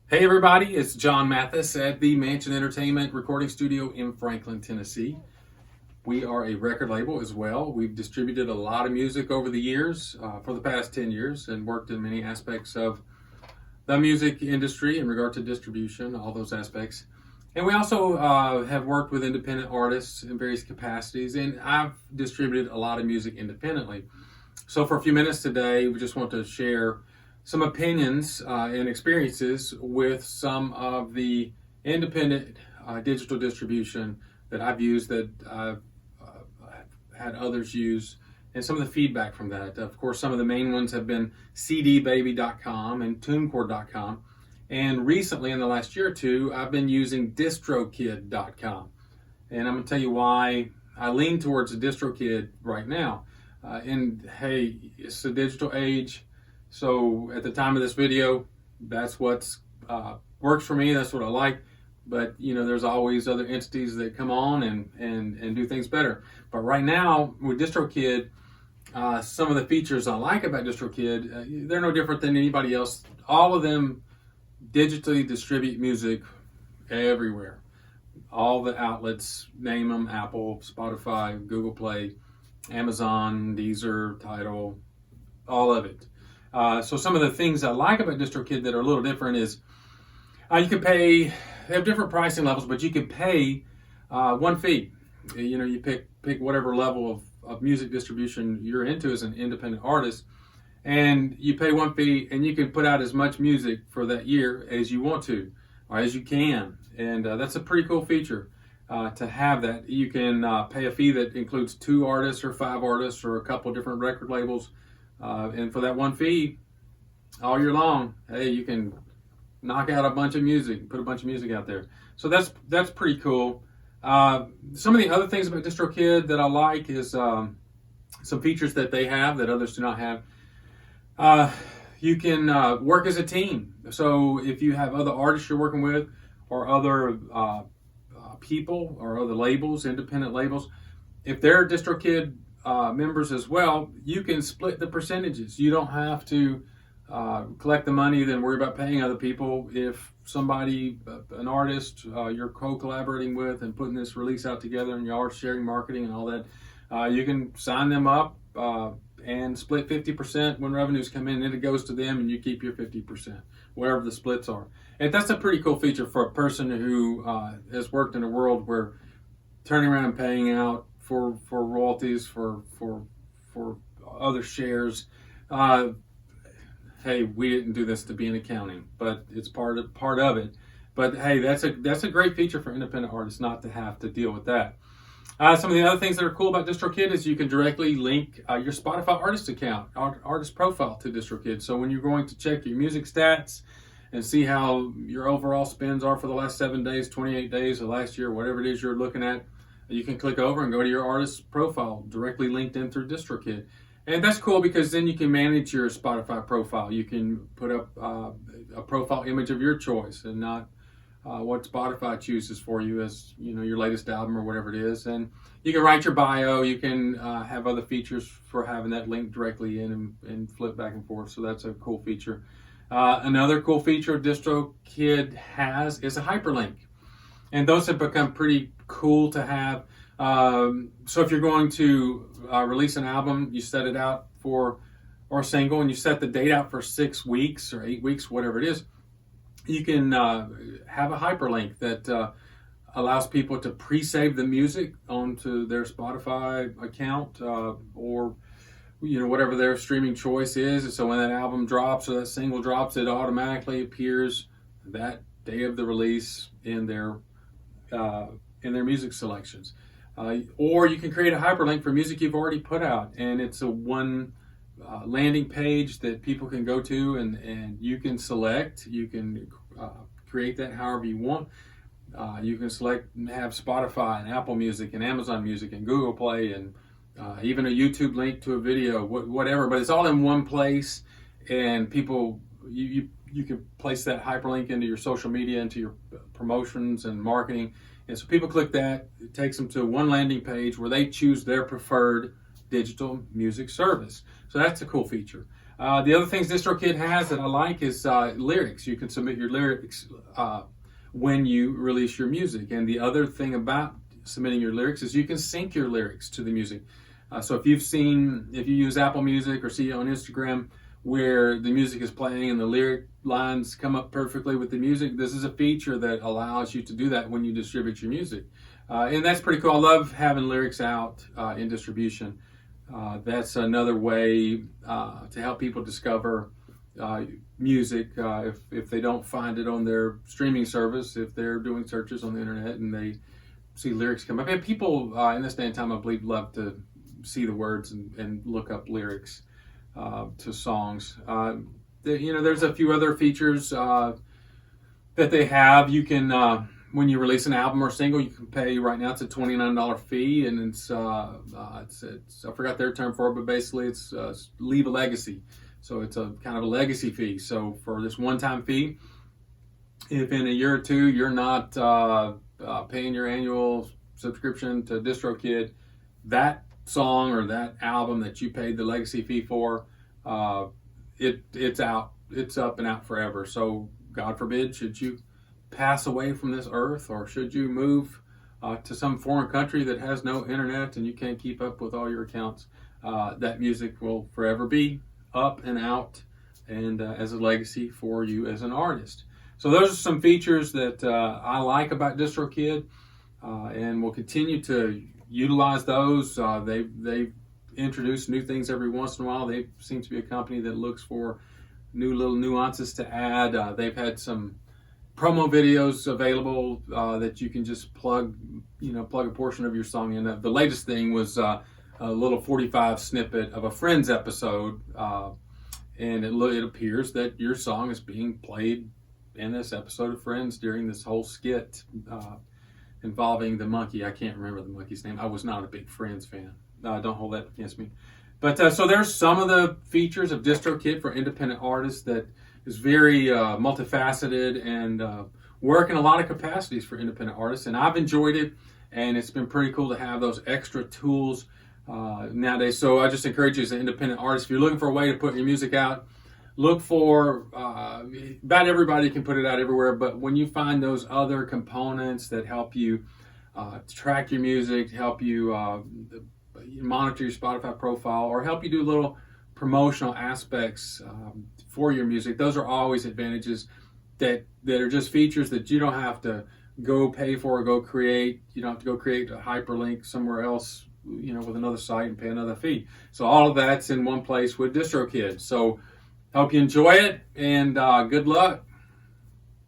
Hey everybody, it's John Mathis at the Mansion Entertainment Recording Studio in Franklin, Tennessee. We are a record label as well. We've distributed a lot of music over the years, for the past 10 years, and worked in many aspects of the music industry in regard to distribution, all those aspects. And we also have worked with independent artists in various capacities, and I've distributed a lot of music independently. So for a few minutes today, we just want to share some opinions and experiences with some of the independent digital distribution that I've used, that I've had others use, and some of the feedback from that. Of course, some of the main ones have been cdbaby.com and tunecore.com. And recently, in the last year or two, I've been using distrokid.com. And I'm going to tell you why I lean towards the Distrokid right now. And hey, it's the digital age. So at the time of this video, that's what's works for me. That's what I like. But you know, there's always other entities that come on and do things better. But right now with Distrokid, some of the features I like about Distrokid, they're no different than anybody else. All of them digitally distribute music everywhere. All the outlets, name them: Apple, Spotify, Google Play, Amazon, Deezer, Tidal, all of it. So some of the things I like about Distrokid that are a little different is you can pay. They have different pricing levels, but you can pay one fee. You know, you pick whatever level of music distribution you're into as an independent artist, and you pay one fee, and you can put out as much music for that year as you want to, or as you can. And that's a pretty cool feature to have that. You can pay a fee that includes 2 artists or 5 artists or a couple different record labels. And for that one fee, all year long, hey, you can knock out a bunch of music, put a bunch of music out there. So that's pretty cool. Some of the other things about Distrokid that I like is some features that they have that others do not have. You can work as a team. So if you have other artists you're working with, or other people, or other labels, independent labels, if they're Distrokid members as well, you can split the percentages. You don't have to collect the money, then worry about paying other people. If somebody, an artist you're co-collaborating with and putting this release out together, and y'all are sharing marketing and all that, you can sign them up and split 50% when revenues come in, and it goes to them, and you keep your 50%, whatever the splits are. And that's a pretty cool feature for a person who has worked in a world where turning around and paying out for royalties, for other shares. Hey, we didn't do this to be in accounting, but it's part of it. But hey, that's a great feature for independent artists not to have to deal with that. Some of the other things that are cool about Distrokid is you can directly link your Spotify artist account, artist profile, to Distrokid. So when you're going to check your music stats and see how your overall spends are for the last 7 days, 28 days, or last year, whatever it is you're looking at, you can click over and go to your artist profile directly linked in through Distrokid. And that's cool because then you can manage your Spotify profile. You can put up a profile image of your choice and not what Spotify chooses for you as, you know, your latest album or whatever it is. And you can write your bio. You can have other features for having that link directly in and flip back and forth. So that's a cool feature. Another cool feature Distrokid has is a hyperlink. And those have become pretty cool to have. So if you're going to release an album, you set it out or a single, and you set the date out for 6 weeks or 8 weeks, whatever it is, you can have a hyperlink that allows people to pre-save the music onto their Spotify account, or you know, whatever their streaming choice is. So when that album drops or that single drops, it automatically appears that day of the release in their music selections. Or you can create a hyperlink for music you've already put out, and it's a one landing page that people can go to, and you can select. You can create that however you want. You can select and have Spotify and Apple Music and Amazon Music and Google Play, and even a YouTube link to a video, whatever. But it's all in one place, and people, you can place that hyperlink into your social media, into your promotions and marketing. And so people click that, it takes them to one landing page where they choose their preferred digital music service. So that's a cool feature. The other things Distrokid has that I like is lyrics. You can submit your lyrics when you release your music. And the other thing about submitting your lyrics is you can sync your lyrics to the music. So if you use Apple Music or see it on Instagram where the music is playing and the lyric lines come up perfectly with the music, this is a feature that allows you to do that when you distribute your music. And that's pretty cool. I love having lyrics out in distribution. That's another way to help people discover music if they don't find it on their streaming service, if they're doing searches on the internet and they see lyrics come up. And people in this day and time, I believe, love to see the words and look up lyrics to songs. There's a few other features that they have. You can when you release an album or single, you can pay right now. It's a $29 fee, and it's I forgot their term for it, but basically it's leave a legacy. So it's a kind of a legacy fee. So for this one-time fee, if in a year or two you're not paying your annual subscription to Distrokid, that song or that album that you paid the legacy fee for, it's out. It's up and out forever. So God forbid, should you pass away from this earth, or should you move to some foreign country that has no internet and you can't keep up with all your accounts, that music will forever be up and out and as a legacy for you as an artist. So those are some features that I like about Distrokid, and we'll continue to utilize those. They've introduced new things every once in a while. They seem to be a company that looks for new little nuances to add. They've had some promo videos available that you can just plug a portion of your song in. The latest thing was a little 45 snippet of a Friends episode, and it appears that your song is being played in this episode of Friends during this whole skit involving the monkey. I can't remember the monkey's name. I was not a big Friends fan. Don't hold that against me. But so there's some of the features of Distrokid for independent artists that is very multifaceted and work in a lot of capacities for independent artists. And I've enjoyed it, and it's been pretty cool to have those extra tools nowadays. So I just encourage you as an independent artist, if you're looking for a way to put your music out, look for, about everybody can put it out everywhere, but when you find those other components that help you track your music, help you monitor your Spotify profile, or help you do little promotional aspects for your music, those are always advantages that are just features that you don't have to go pay for or go create. You don't have to go create a hyperlink somewhere else, with another site and pay another fee. So all of that's in one place with Distrokid. So hope you enjoy it, and good luck.